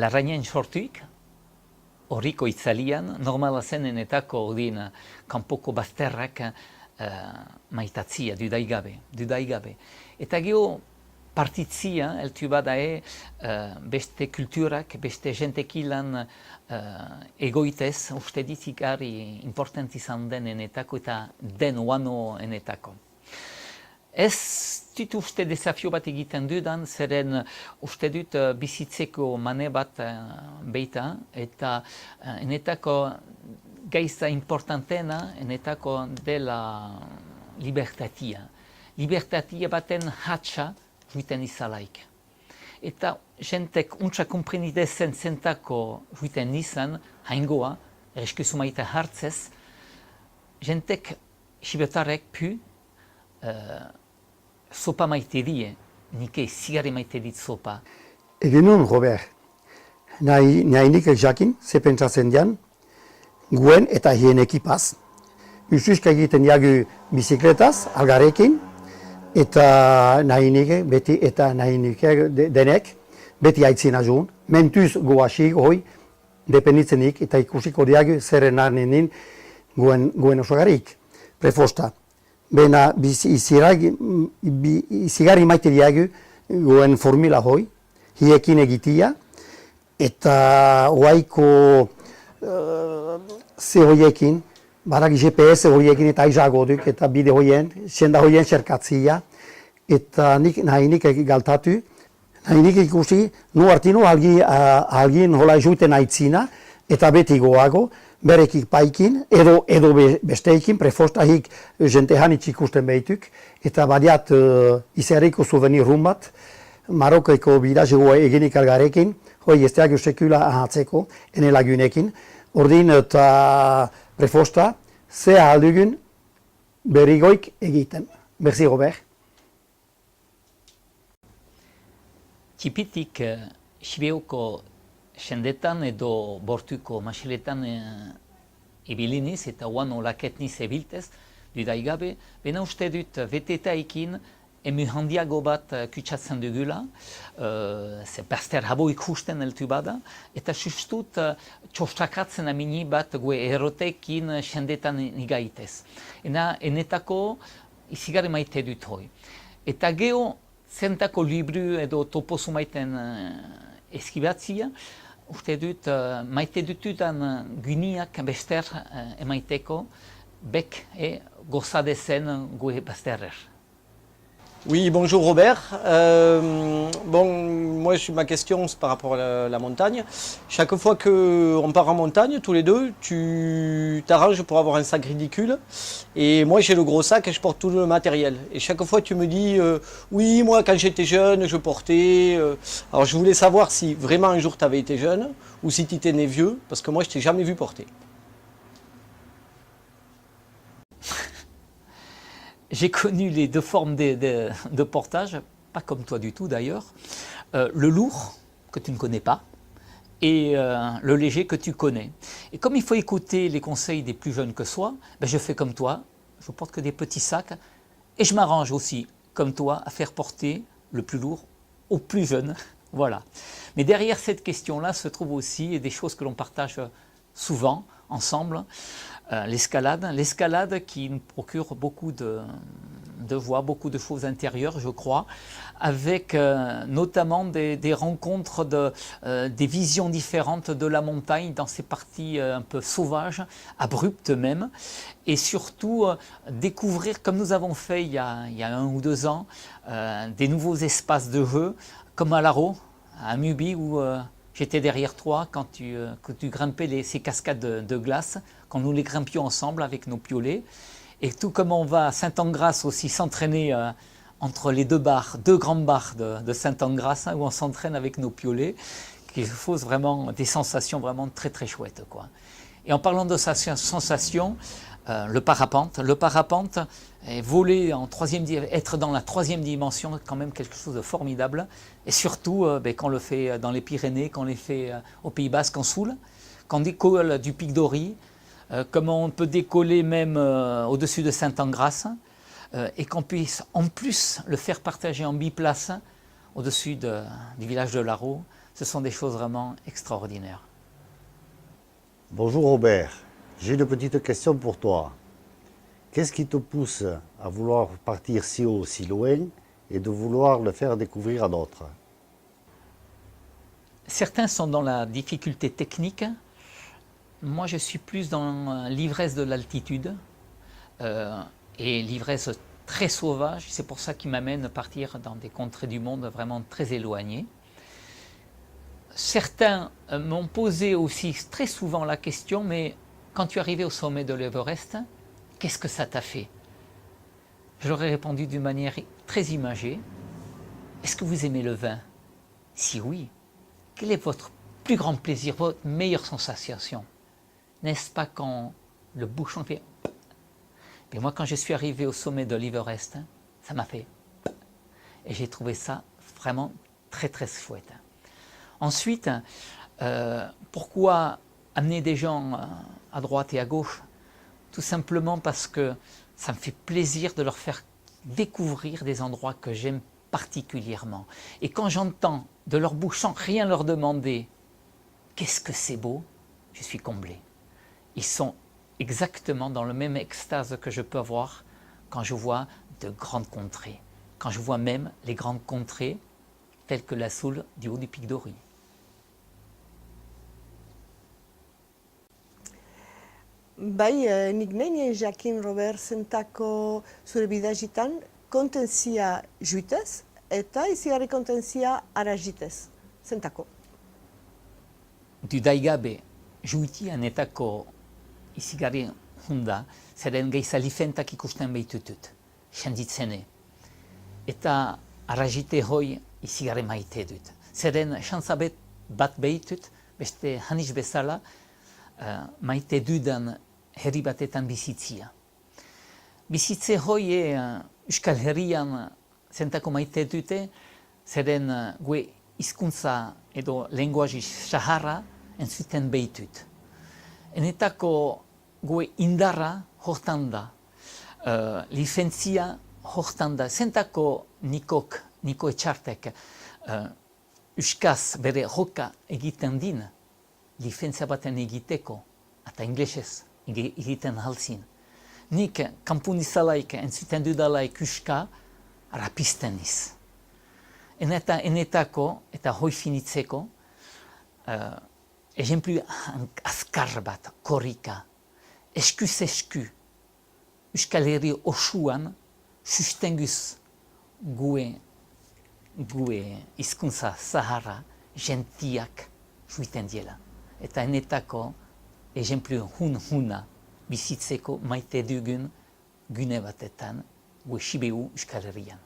Larrainen sortuik, horriko itzalian, normala zenenetako odin kanpoko bazterrak maitatzia, dudaigabe. Eta geho partitzia, eltu badae, beste kulturak, beste jentekilan egoitez, uste ditzikari important izan denenetako eta den oano enetako. Ez dut uste desafio bat egiten dudan, zeren uste dut bizitzeko mane bat beita, eta enetako gaiza importantena, enetako dela libertatia. Libertatia baten hatxa juiten izalaik. Eta jentek untsa komprenidezen zentako juiten izan, haingoa, ereskuzu maite hartzez, jentek sibetarek pu sopa maite die, nike zigari maite dit sopa. Egin nun, Robert, nahi nik jakin, ze pentsatzen dian, guen eta hien ekipaz. Usuizka egiten jagu bizikletaz, algarekin, eta nahi nik beti eta nahi nik denek, beti haitzina joan. Mentuz goasik, hoi, dependitzenik, eta ikusiko diagu zerren arnenin guen osogarik, prefosta. Bena izigari maite diagu goen formula hoi, hiekin egitia, eta hoaiko ze hoiekin, barak GPS horiekin eta aizago duk, eta bide hoien, senda hoien xerkatzia, eta nahi nik galtatu, nahi nik ikusi, nu hartino algin hola juiten aitzina, eta beti goago, berekik paikin, edo besteikin, prefostahik jentehan ikusten behituk, eta badiat izerriko souvenir rumbat, Marokeko bidazioa eginik algarekin, hoi ez teak sekula ahatzeko, ene lagunekin, ordin eta prefosta, ze aldugun berrigoik egiten. Merci, Robert. Tipitik Sibioko sendetan edo bortuko masiletan ibiliniz eta oano laketniz ebiltez, dudaigabe, bena uste dut vetetaikin emu handiago bat kutsatzen dugula, ze bazter habo ikusten eltu bada, eta sustut txostakatzen amini bat gue erotekin sendetan igaitez. Enetako izigarri maite dut hoi. Eta geho zentako libru edo topozu maiten eskibatzia, uste dut, maite dutudan gyniak bester emaiteko, bek gozadezen gue bazterrer. Oui, bonjour Robert. Moi ma question c'est par rapport à la montagne. Chaque fois qu'on part en montagne, tous les deux, tu t'arranges pour avoir un sac ridicule. Et moi j'ai le gros sac et je porte tout le matériel. Et chaque fois tu me dis, oui, moi quand j'étais jeune, je portais... Alors je voulais savoir si vraiment un jour tu avais été jeune ou si tu étais né vieux, parce que moi je t'ai jamais vu porter. J'ai connu les deux formes de portage, pas comme toi du tout d'ailleurs. Le lourd, que tu ne connais pas, et le léger que tu connais. Et comme il faut écouter les conseils des plus jeunes que soi, ben je fais comme toi, je porte que des petits sacs, et je m'arrange aussi, comme toi, à faire porter le plus lourd aux plus jeunes. Voilà. Mais derrière cette question-là se trouvent aussi des choses que l'on partage souvent, ensemble. L'escalade qui nous procure beaucoup de voix, beaucoup de choses intérieures, je crois, avec notamment des rencontres, des visions différentes de la montagne dans ces parties un peu sauvages, abruptes même, et surtout découvrir, comme nous avons fait il y a 1 ou 2 ans, des nouveaux espaces de jeu, comme à Laro, à Mubi, où j'étais derrière toi quand tu grimpais ces cascades de glace, quand nous les grimpions ensemble avec nos piolets. Et tout comme on va à Saint-Angras aussi s'entraîner entre les deux grandes barres de Saint-Angras, où on s'entraîne avec nos piolets, qui font vraiment des sensations vraiment très très chouettes, quoi. Et en parlant de sensation, le parapente voler être dans la 3e dimension, quand même quelque chose de formidable. Et surtout, quand on le fait dans les Pyrénées, quand on les fait au Pays Basque en Soule, quand on décolle du Pic d'Ory, comme on peut décoller même au-dessus de Saint-Angras, et qu'on puisse en plus le faire partager en biplace au-dessus du village de Laro, Ce sont des choses vraiment extraordinaires. Bonjour Robert, j'ai une petite question pour toi. Qu'est-ce qui te pousse à vouloir partir si haut, si loin et de vouloir le faire découvrir à d'autres? Certains sont dans la difficulté technique. Moi, je suis plus dans l'ivresse de l'altitude et l'ivresse très sauvage. C'est pour ça qui m'amène à partir dans des contrées du monde vraiment très éloignées. Certains m'ont posé aussi très souvent la question, mais quand tu es arrivé au sommet de l'Everest, qu'est-ce que ça t'a fait? Je leur ai répondu d'une manière très imagée. Est-ce que vous aimez le vin? Si oui, quel est votre plus grand plaisir, votre meilleure sensation? N'est-ce pas quand le bouchon fait... Et moi, quand je suis arrivé au sommet de l'Everest, ça m'a fait... Et j'ai trouvé ça vraiment très très chouette. Ensuite, pourquoi amener des gens à droite et à gauche? Tout simplement parce que ça me fait plaisir de leur faire découvrir des endroits que j'aime particulièrement. Et quand j'entends de leur bouche sans rien leur demander « Qu'est-ce que c'est beau ?» je suis comblé. Ils sont exactement dans le même extase que je peux avoir quand je vois de grandes contrées, quand je vois même les grandes contrées telles que la Soule du haut du Pic d'Ori. Bai, nik nahi jakin, Robert, zentako zure bidagitan kontentzia juitez eta izigarri kontentzia aragitez. Zentako? Du daigabe juiti anetako izigarri hunda, zeren geizalifentak ikusten behitutut, xanditzene. Eta aragite hoi izigarri maite dut. Zeren xantzabet bat behitut, beste hanis bezala, maite dudan herri batetan bizitzia. Bizitze hoi Euskal Herrian zentako maite dute, zeren gue hizkuntza edo lenguaji saharra entzuten behitut. Enetako gue indarra hortan da, lizentzia hortan da. Zentako Niko Etxartek, Euskaz bere joka egiten din, lizentzia baten egiteko, eta inglesez egiten halzin. Nik kanpunizalaik entzuten dudalaik Euska rapisten niz. Enetako, eta hoi finitzeko, ejenplu azkar bat, korrika, eskuz esku, Euskal Herri osuan, sustenguz gue hizkuntza zaharra, gentiak juiten diela. Eta enetako, ejenplu huna bizitzeko maite dugun gune batetan, gue Sibiu Euskal Herrian.